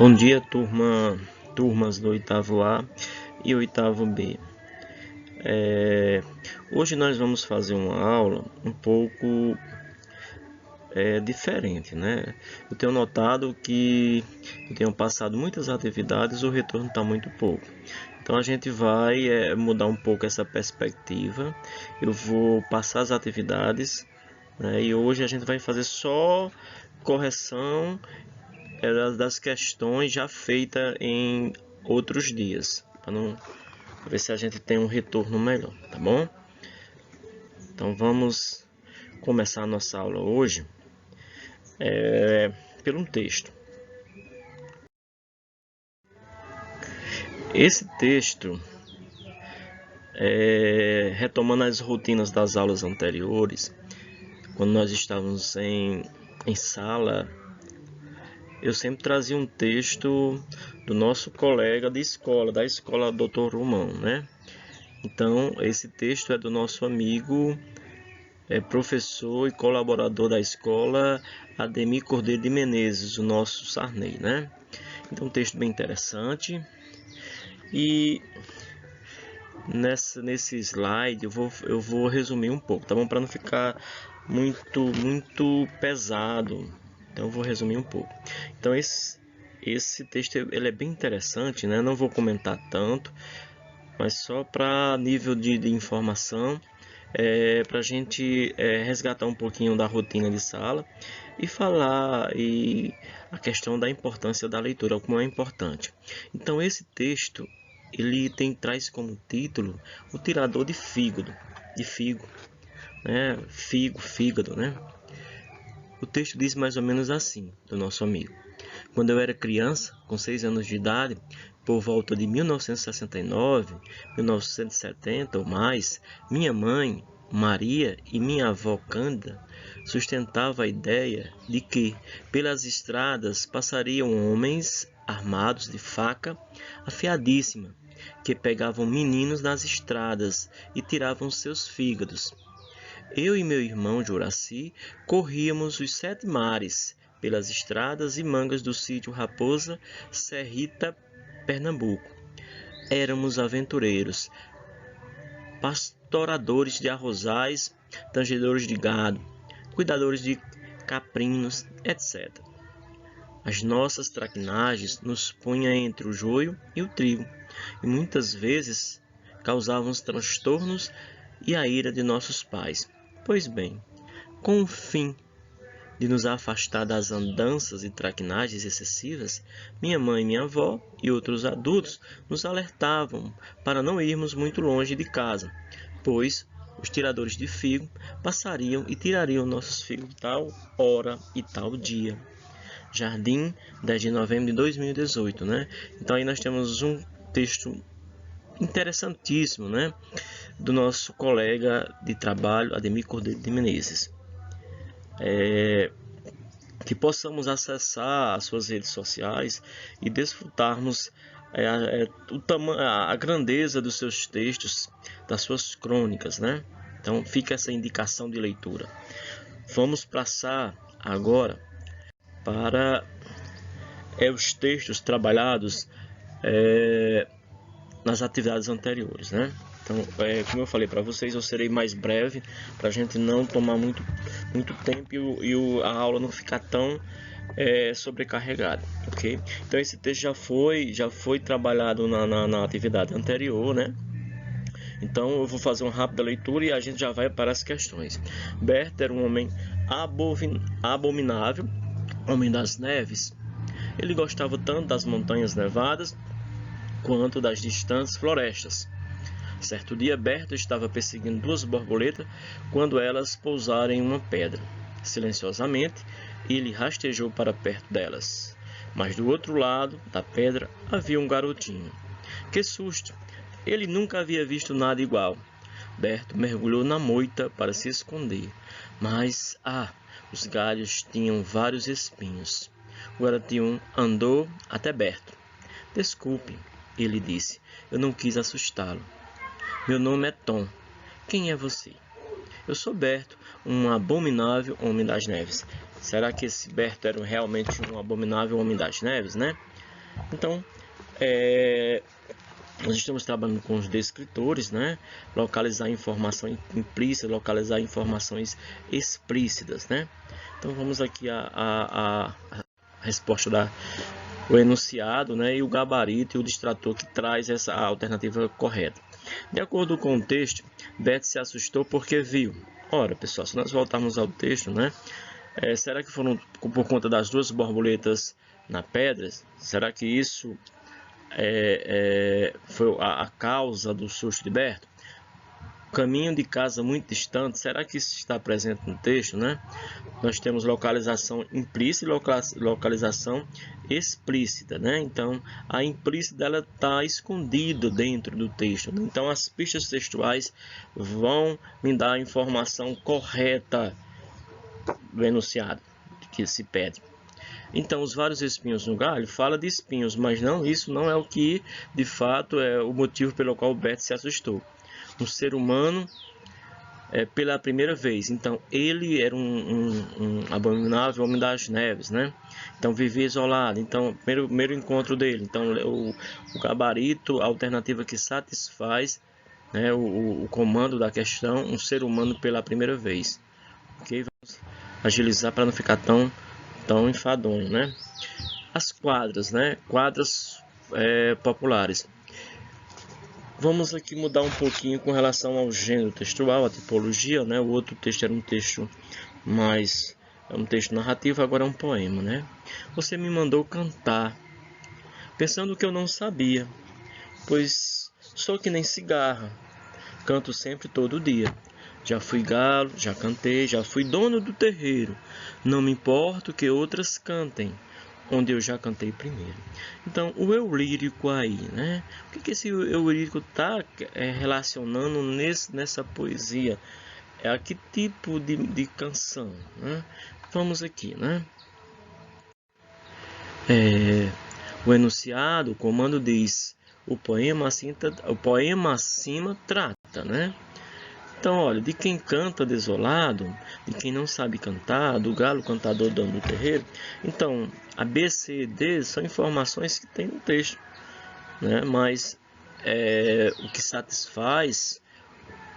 Bom dia, turmas do oitavo A e oitavo B. Hoje nós vamos fazer uma aula um pouco diferente, né? Eu tenho notado que eu tenho passado muitas atividades, o retorno está muito pouco. Então a gente vai mudar um pouco essa perspectiva. Eu vou passar as atividades, né? E hoje a gente vai fazer só correção das questões já feitas em outros dias, para não ver se a gente tem um retorno melhor, tá bom? Então vamos começar a nossa aula hoje pelo texto. Esse texto, retomando as rotinas das aulas anteriores, quando nós estávamos em sala, eu sempre trazia um texto do nosso colega de escola, da escola Dr. Romão, né? Então, esse texto é do nosso amigo, professor e colaborador da escola, Ademir Cordeiro de Menezes, o nosso Sarney, né? Então, um texto bem interessante. E nesse slide eu vou resumir um pouco, tá bom? Para não ficar muito pesado. Então, eu vou resumir um pouco. Então, esse texto ele é bem interessante, né? Não vou comentar tanto, mas só para nível de informação, para a gente resgatar um pouquinho da rotina de sala e falar a questão da importância da leitura, como é importante. Então esse texto ele traz como título o tirador de figo, né? Fígado, né? O texto diz mais ou menos assim, do nosso amigo. Quando eu era criança, com 6 anos de idade, por volta de 1969, 1970 ou mais, minha mãe, Maria, e minha avó Cândida sustentavam a ideia de que pelas estradas passariam homens armados de faca afiadíssima, que pegavam meninos nas estradas e tiravam seus fígados. Eu e meu irmão Juraci corríamos os 7 mares pelas estradas e mangas do sítio Raposa, Serrita, Pernambuco. Éramos aventureiros, pastoradores de arrozais, tangedores de gado, cuidadores de caprinos, etc. As nossas traquinagens nos punham entre o joio e o trigo, e muitas vezes causavam transtornos e a ira de nossos pais. Pois bem, com o fim de nos afastar das andanças e traquinagens excessivas, minha mãe, minha avó e outros adultos nos alertavam para não irmos muito longe de casa, pois os tiradores de figo passariam e tirariam nossos figos tal hora e tal dia. Jardim, 10 de novembro de 2018, né? Então aí nós temos um texto interessantíssimo, né? Do nosso colega de trabalho, Ademir Cordeiro de Menezes. Que possamos acessar as suas redes sociais e desfrutarmos a grandeza dos seus textos, das suas crônicas, né? Então fica essa indicação de leitura. Vamos passar agora para os textos trabalhados nas atividades anteriores, né? Então, como eu falei para vocês, eu serei mais breve para a gente não tomar muito tempo e a aula não ficar tão sobrecarregada, ok? Então esse texto já foi trabalhado na atividade anterior, né? Então eu vou fazer uma rápida leitura e a gente já vai para as questões. Berta era um homem abominável, homem das neves. Ele gostava tanto das montanhas nevadas quanto das distantes florestas. Certo dia, Berta estava perseguindo 2 borboletas quando elas pousaram em uma pedra. Silenciosamente, ele rastejou para perto delas. Mas do outro lado da pedra havia um garotinho. Que susto! Ele nunca havia visto nada igual. Berta mergulhou na moita para se esconder. Mas, os galhos tinham vários espinhos. O garotinho andou até Berta. Desculpe, ele disse. Eu não quis assustá-lo. Meu nome é Tom. Quem é você? Eu sou Berto, um abominável homem das neves. Será que esse Berto era realmente um abominável homem das neves, né? Então, nós estamos trabalhando com os descritores, né? Localizar informação implícita, localizar informações explícitas, né? Então vamos aqui a resposta o enunciado, né? E o gabarito e o distrator que traz essa alternativa correta. De acordo com o texto, Beth se assustou porque viu. Ora, pessoal, se nós voltarmos ao texto, né? Será que foram por conta das duas borboletas na pedra? Será que isso foi a causa do susto de Berto? Caminho de casa muito distante, será que isso está presente no texto, né? Nós temos localização implícita e localização explícita, né? Então, a implícita ela está escondida dentro do texto, né? Então, as pistas textuais vão me dar a informação correta do enunciado que se pede. Então, os vários espinhos no galho fala de espinhos, mas não, isso não é o que de fato é o motivo pelo qual Beth se assustou. Um ser humano pela primeira vez. Então, ele era um abominável homem das neves, né? Então, vivia isolado. Então, primeiro encontro dele. Então, o gabarito, a alternativa que satisfaz, né, o comando da questão, um ser humano pela primeira vez. Ok? Vamos agilizar para não ficar tão enfadonho, né? As quadras, né? Quadras populares. Vamos aqui mudar um pouquinho com relação ao gênero textual, a tipologia, né? O outro texto era um texto mais um texto narrativo, agora é um poema, né? Você me mandou cantar, pensando que eu não sabia, pois sou que nem cigarra, canto sempre todo dia. Já fui galo, já cantei, já fui dono do terreiro. Não me importo que outras cantem, onde eu já cantei primeiro. Então, o eu lírico aí, né? O que esse eu lírico está relacionando nessa poesia? A que tipo de canção, né? Vamos aqui, né? O enunciado, o comando diz: o poema acima trata, né? Então, olha, de quem canta desolado, de quem não sabe cantar, do galo cantador dono do terreiro. Então, a B, C, D são informações que tem no texto, né? Mas o que satisfaz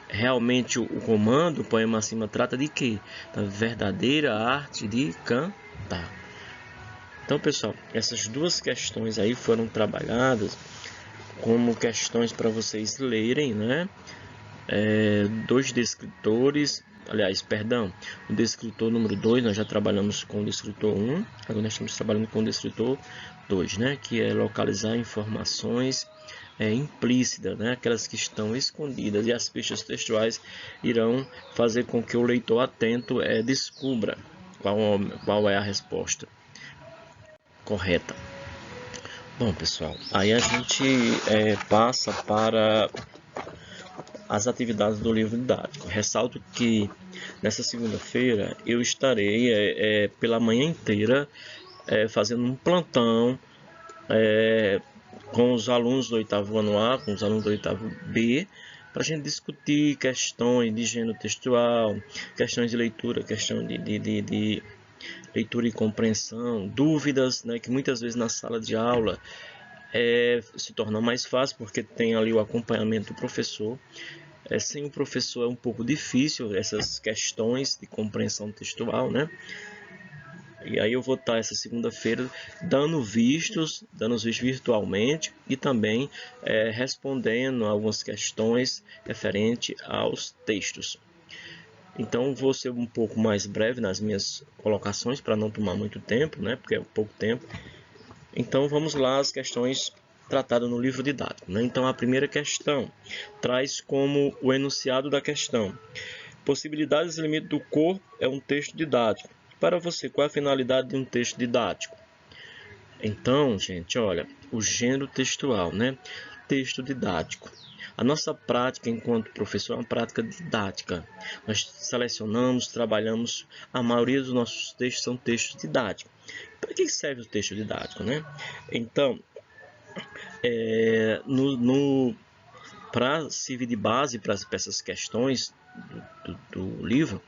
realmente o comando, o poema acima trata de quê? Da verdadeira arte de cantar. Então, pessoal, essas duas questões aí foram trabalhadas como questões para vocês lerem, né? Dois descritores, aliás, perdão, o descritor número 2, nós já trabalhamos com o descritor 1, agora nós estamos trabalhando com o descritor 2, né, que é localizar informações implícitas, né, aquelas que estão escondidas, e as pistas textuais irão fazer com que o leitor atento descubra qual é a resposta correta. Bom, pessoal, aí a gente passa para as atividades do livro didático. Ressalto que nessa segunda-feira eu estarei pela manhã inteira fazendo um plantão com os alunos do oitavo ano A, com os alunos do oitavo B, para a gente discutir questões de gênero textual, questões de leitura, questão de leitura e compreensão, dúvidas, né, que muitas vezes na sala de aula se torna mais fácil porque tem ali o acompanhamento do professor. Sem o professor é um pouco difícil essas questões de compreensão textual, né? E aí eu vou estar essa segunda-feira dando vistos virtualmente e também respondendo algumas questões referente aos textos. Então vou ser um pouco mais breve nas minhas colocações para não tomar muito tempo, né? Porque é pouco tempo. Então vamos lá as questões tratadas no livro didático, né? Então a primeira questão traz como o enunciado da questão: possibilidades e limites do corpo é um texto didático. Para você, qual é a finalidade de um texto didático? Então, gente, olha, o gênero textual, né? Texto didático. A nossa prática enquanto professor é uma prática didática. Nós selecionamos, trabalhamos, a maioria dos nossos textos são textos didáticos. Para que serve o texto didático, né? Então, para servir de base para essas questões do livro,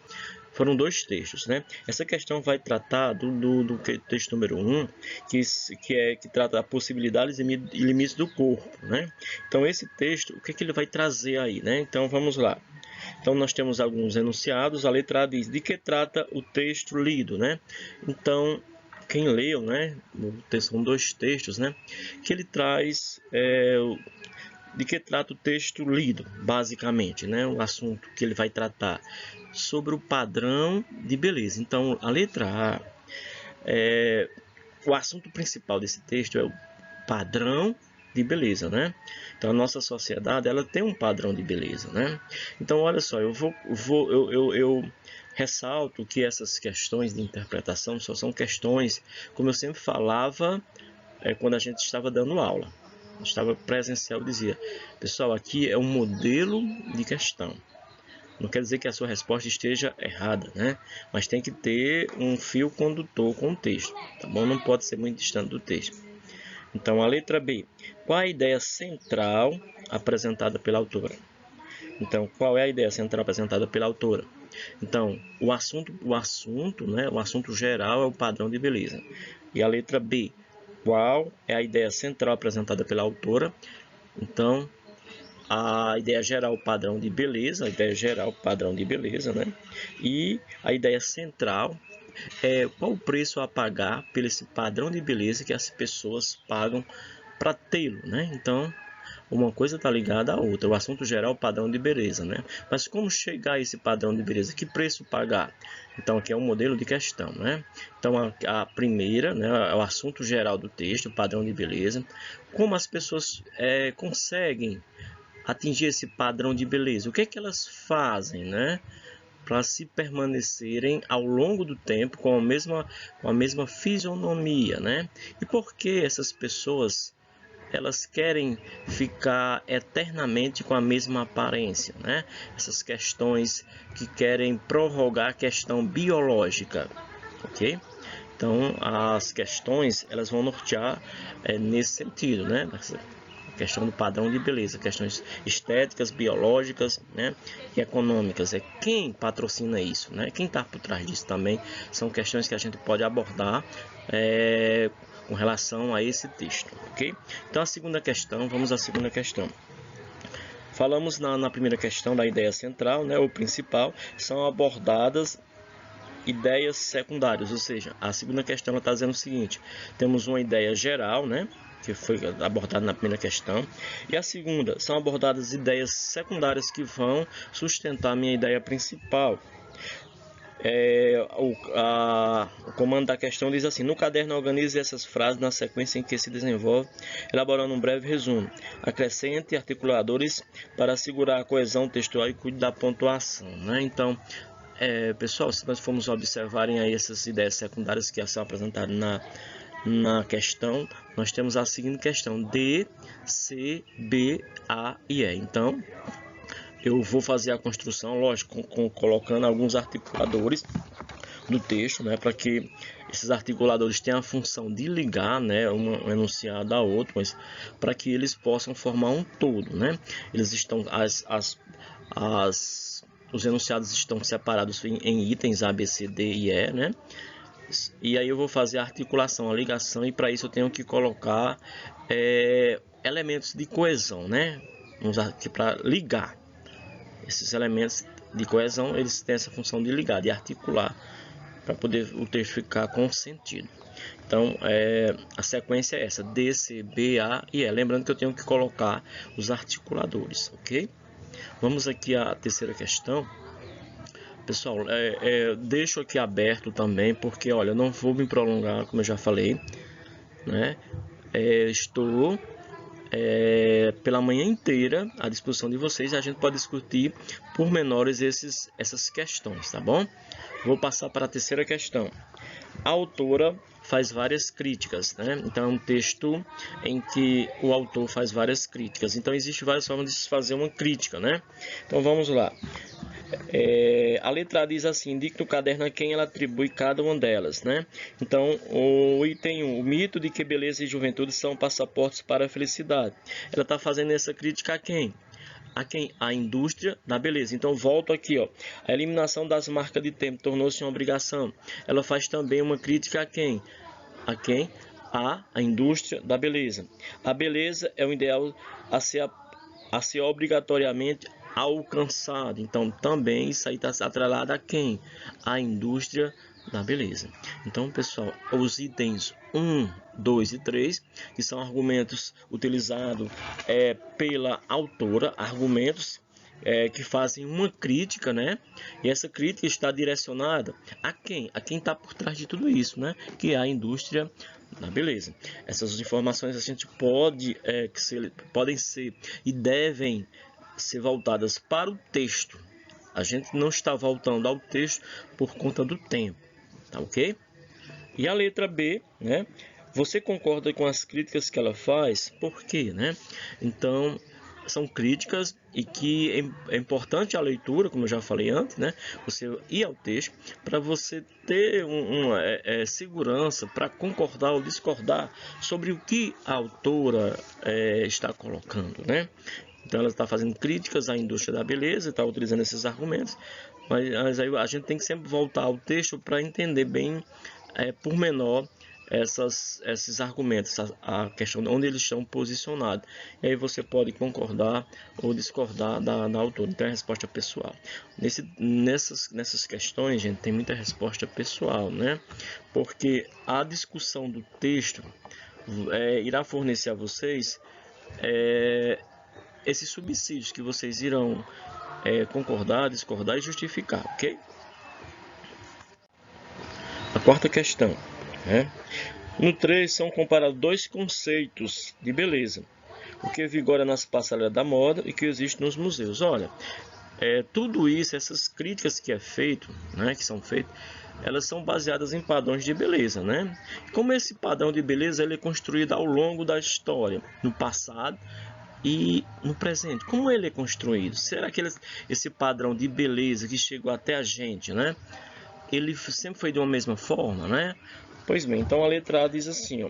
foram dois textos, né? Essa questão vai tratar do texto número 1, que trata das possibilidades e limites do corpo, né? Então, esse texto, o que ele vai trazer aí, né? Então, vamos lá. Então, nós temos alguns enunciados. A letra A diz: de que trata o texto lido, né? Então, quem leu, né? São dois textos, né? Que ele traz de que trata o texto lido, basicamente, né? O assunto que ele vai tratar sobre o padrão de beleza. Então, a letra A, o assunto principal desse texto é o padrão de beleza, né? Então, a nossa sociedade, ela tem um padrão de beleza, né? Então, olha só, eu ressalto que essas questões de interpretação só são questões, como eu sempre falava, quando a gente estava dando aula. Estava presencial, dizia: pessoal, aqui é um modelo de questão. Não quer dizer que a sua resposta esteja errada, né? Mas tem que ter um fio condutor com o texto, tá bom? Não pode ser muito distante do texto. Então, a letra B. Qual a ideia central apresentada pela autora? Então, qual é a ideia central apresentada pela autora? Então, o assunto, né? O assunto geral é o padrão de beleza. E a letra B. Qual é a ideia central apresentada pela autora? Então, a ideia geral, padrão de beleza, né? E a ideia central é qual o preço a pagar pelo esse padrão de beleza que as pessoas pagam para tê-lo, né? Então, uma coisa está ligada à outra. O assunto geral é o padrão de beleza, né? Mas como chegar a esse padrão de beleza? Que preço pagar? Então, aqui é um modelo de questão, né? Então, a primeira, né, é o assunto geral do texto, o padrão de beleza. Como as pessoas conseguem atingir esse padrão de beleza? O que é que elas fazem, né? Para se permanecerem ao longo do tempo com a mesma fisionomia, né? E por que essas pessoas elas querem ficar eternamente com a mesma aparência, né? Essas questões que querem prorrogar a questão biológica, ok? Então, as questões elas vão nortear nesse sentido, né? A questão do padrão de beleza, questões estéticas, biológicas, né? E econômicas. É quem patrocina isso, né? Quem está por trás disso também são questões que a gente pode abordar com relação a esse texto, ok? Então, a segunda questão, vamos à segunda questão. Falamos na primeira questão da ideia central, né? O principal, são abordadas ideias secundárias, ou seja, a segunda questão está dizendo o seguinte: temos uma ideia geral, né? Que foi abordada na primeira questão, e a segunda, são abordadas ideias secundárias que vão sustentar a minha ideia principal. O comando da questão diz assim: no caderno organize essas frases na sequência em que se desenvolve, elaborando um breve resumo. Acrescente articuladores para assegurar a coesão textual e cuide da pontuação, né? Então, pessoal, se nós formos observarem aí essas ideias secundárias que são apresentadas na questão, nós temos a seguinte questão: D, C, B, A e E. Então, eu vou fazer a construção, lógico, colocando alguns articuladores no texto, né, para que esses articuladores tenham a função de ligar, né, um enunciado a outro, mas para que eles possam formar um todo, né? Eles estão os enunciados estão separados em itens A, B, C, D e E, né? E aí eu vou fazer a articulação, a ligação, e para isso eu tenho que colocar elementos de coesão, né? Vamos aqui para ligar. Esses elementos de coesão, eles têm essa função de ligar, de articular, para poder o texto ficar com sentido. Então, a sequência é essa: D, C, B, A e E. Lembrando que eu tenho que colocar os articuladores, ok? Vamos aqui à terceira questão. Pessoal, deixo aqui aberto também, porque, olha, eu não vou me prolongar, como eu já falei, né? Estou pela manhã inteira à disposição de vocês, e a gente pode discutir por menores essas questões, tá bom? Vou passar para a terceira questão. A autora faz várias críticas, né? Então, é um texto em que o autor faz várias críticas. Então, existem várias formas de se fazer uma crítica, né? Então, vamos lá. A letra A diz assim: indique no caderno a quem ela atribui cada uma delas, né? Então, o item 1, o mito de que beleza e juventude são passaportes para a felicidade. Ela está fazendo essa crítica a quem? A quem? A indústria da beleza. Então volto aqui, ó. A eliminação das marcas de tempo tornou-se uma obrigação. Ela faz também uma crítica a quem? A quem? A indústria da beleza. A beleza é um ideal a ser obrigatoriamente alcançado. Então também isso aí está atrelado a quem? A indústria da beleza. Então, pessoal, os itens 1, 2 e 3, que são argumentos utilizados pela autora, argumentos que fazem uma crítica, né? E essa crítica está direcionada a quem? A quem está por trás de tudo isso, né? Que é a indústria da beleza. Essas informações a gente podem ser e devem ser voltadas para o texto. A gente não está voltando ao texto por conta do tempo, tá ok? E a letra B, né? Você concorda com as críticas que ela faz? Por quê, né? Então, são críticas e que é importante a leitura, como eu já falei antes, né? Você ir ao texto para você ter uma segurança para concordar ou discordar sobre o que a autora está colocando, né? Então ela está fazendo críticas à indústria da beleza, está utilizando esses argumentos, mas aí a gente tem que sempre voltar ao texto para entender bem por menor esses argumentos, a questão de onde eles estão posicionados. E aí você pode concordar ou discordar da autora. Então é a resposta pessoal. Nessas questões, gente, tem muita resposta pessoal, né? Porque a discussão do texto irá fornecer a vocês esses subsídios que vocês irão concordar, discordar e justificar, ok? A quarta questão, né? No 3 são comparados dois conceitos de beleza, o que vigora nas passarelas da moda e que existe nos museus. Olha, tudo isso, essas críticas que que são feitas, elas são baseadas em padrões de beleza, né? Como esse padrão de beleza ele é construído ao longo da história, no passado e no presente. Como ele é construído? Será que esse padrão de beleza que chegou até a gente, né? Ele sempre foi de uma mesma forma, né? Pois bem, então a letra A diz assim, ó,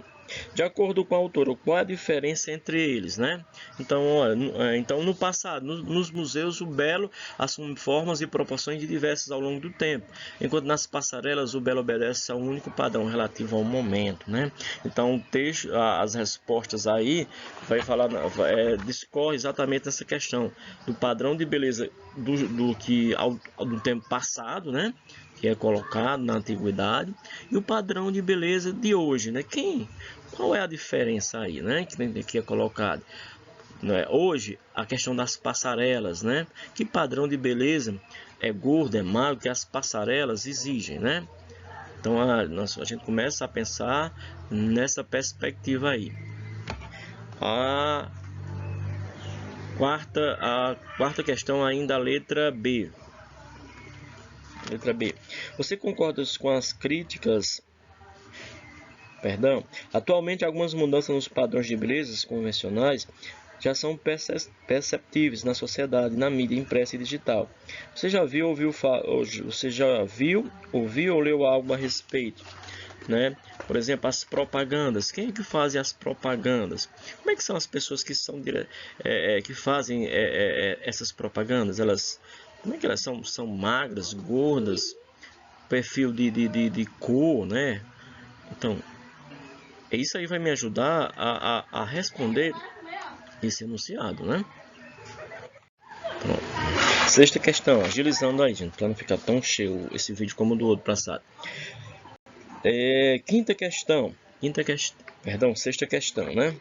de acordo com a autora, qual é a diferença entre eles, né? Então, olha, então no passado, nos museus, o belo assume formas e proporções diversas ao longo do tempo, enquanto nas passarelas o belo obedece a um único padrão relativo ao momento, né? Então, o texto, as respostas aí vai falar, discorre exatamente nessa questão do padrão de beleza do tempo passado, né? Que é colocado na antiguidade, e o padrão de beleza de hoje, né? Qual é a diferença aí, né? Que é colocado, né? Hoje, a questão das passarelas, né? Que padrão de beleza é gordo, é magro, que as passarelas exigem, né? Então a gente começa a pensar nessa perspectiva aí. A quarta questão ainda, a letra B. Letra B. Você concorda com as críticas? Perdão. Atualmente, algumas mudanças nos padrões de beleza convencionais já são perceptíveis na sociedade, na mídia impressa e digital. Você já viu, ouviu ou leu algo a respeito, né? Por exemplo, as propagandas. Quem é que faz as propagandas? Como é que são as pessoas que que fazem essas propagandas? Como é que elas são? São magras, gordas, perfil de cor, né? Então, isso aí vai me ajudar a responder esse enunciado, né? Pronto. Sexta questão, agilizando aí, gente, para não ficar tão cheio esse vídeo como o do outro passado. Sexta questão, né?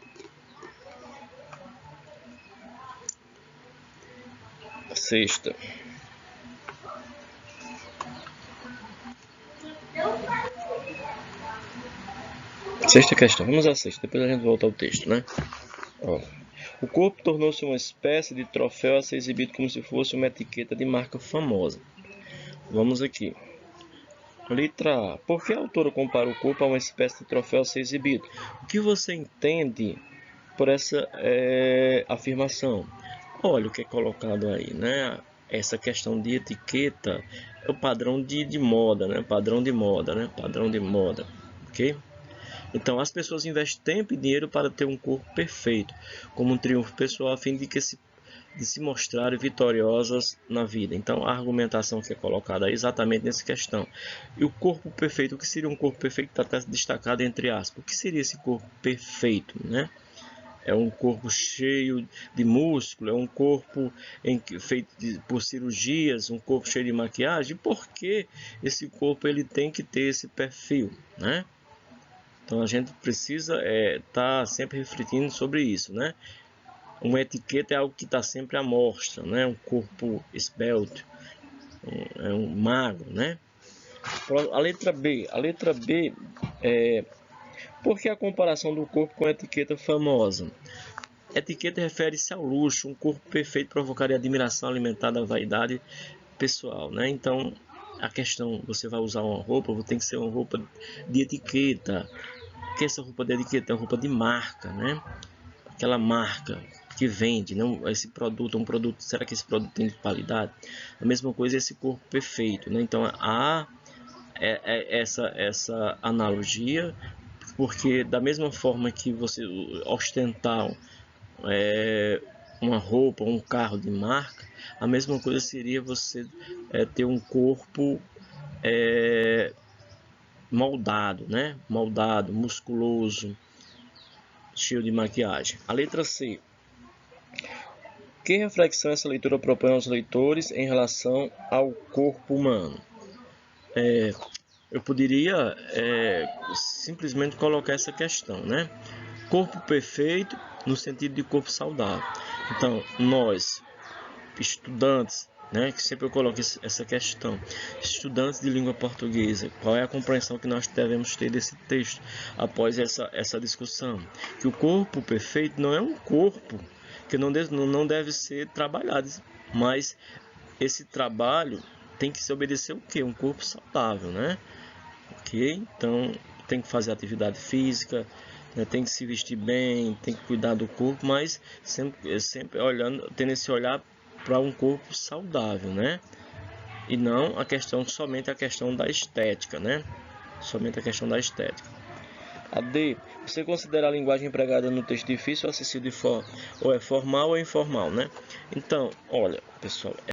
Sexta. Sexta questão, vamos à sexta, depois a gente volta ao texto, né? Ó. O corpo tornou-se uma espécie de troféu a ser exibido como se fosse uma etiqueta de marca famosa. Vamos aqui. Letra A. Por que a autora compara o corpo a uma espécie de troféu a ser exibido? O que você entende por essa afirmação? Olha o que é colocado aí, né? Essa questão de etiqueta é o padrão de moda, né? Padrão de moda, né? Padrão de moda, ok? Então, as pessoas investem tempo e dinheiro para ter um corpo perfeito, como um triunfo pessoal, a fim de que de se mostrarem vitoriosas na vida. Então, a argumentação que é colocada é exatamente nessa questão. E o corpo perfeito, o que seria um corpo perfeito? Está até destacado entre aspas. O que seria esse corpo perfeito, né? É um corpo cheio de músculo, é um corpo feito por cirurgias, um corpo cheio de maquiagem. Por que esse corpo ele tem que ter esse perfil, né? Então a gente precisa estar sempre refletindo sobre isso, né? Uma etiqueta é algo que está sempre à mostra, né? Um corpo esbelto, um magro, né? A letra B é por que a comparação do corpo com a etiqueta famosa? Etiqueta refere-se ao luxo, um corpo perfeito provocaria admiração alimentada à vaidade pessoal, né? Então, a questão, você vai usar uma roupa, tem que ser uma roupa de etiqueta. O que é essa roupa de etiqueta? É uma roupa de marca, né? Aquela marca que vende, não esse produto, um produto, será que esse produto tem qualidade? A mesma coisa é esse corpo perfeito, né? Então, há essa analogia, porque da mesma forma que você ostentar uma roupa, um carro de marca, a mesma coisa seria você ter um corpo moldado, né? Moldado, musculoso, cheio de maquiagem. A letra C. Que reflexão essa leitura propõe aos leitores em relação ao corpo humano? Eu poderia simplesmente colocar essa questão, né? Corpo perfeito no sentido de corpo saudável. Então, nós, estudantes, né, que sempre eu coloco essa questão, estudantes de língua portuguesa, qual é a compreensão que nós devemos ter desse texto após essa discussão? Que o corpo perfeito não é um corpo que não deve ser trabalhado, mas esse trabalho tem que se obedecer o quê? Um corpo saudável, né? Ok? Então, tem que fazer atividade física, né? Tem que se vestir bem, tem que cuidar do corpo, mas sempre olhando, tendo esse olhar para um corpo saudável, né? E não somente a questão da estética, né? Somente a questão da estética. A D. Você considera a linguagem empregada no texto difícil ou acessível ou é formal ou informal, né? Então, olha, pessoal,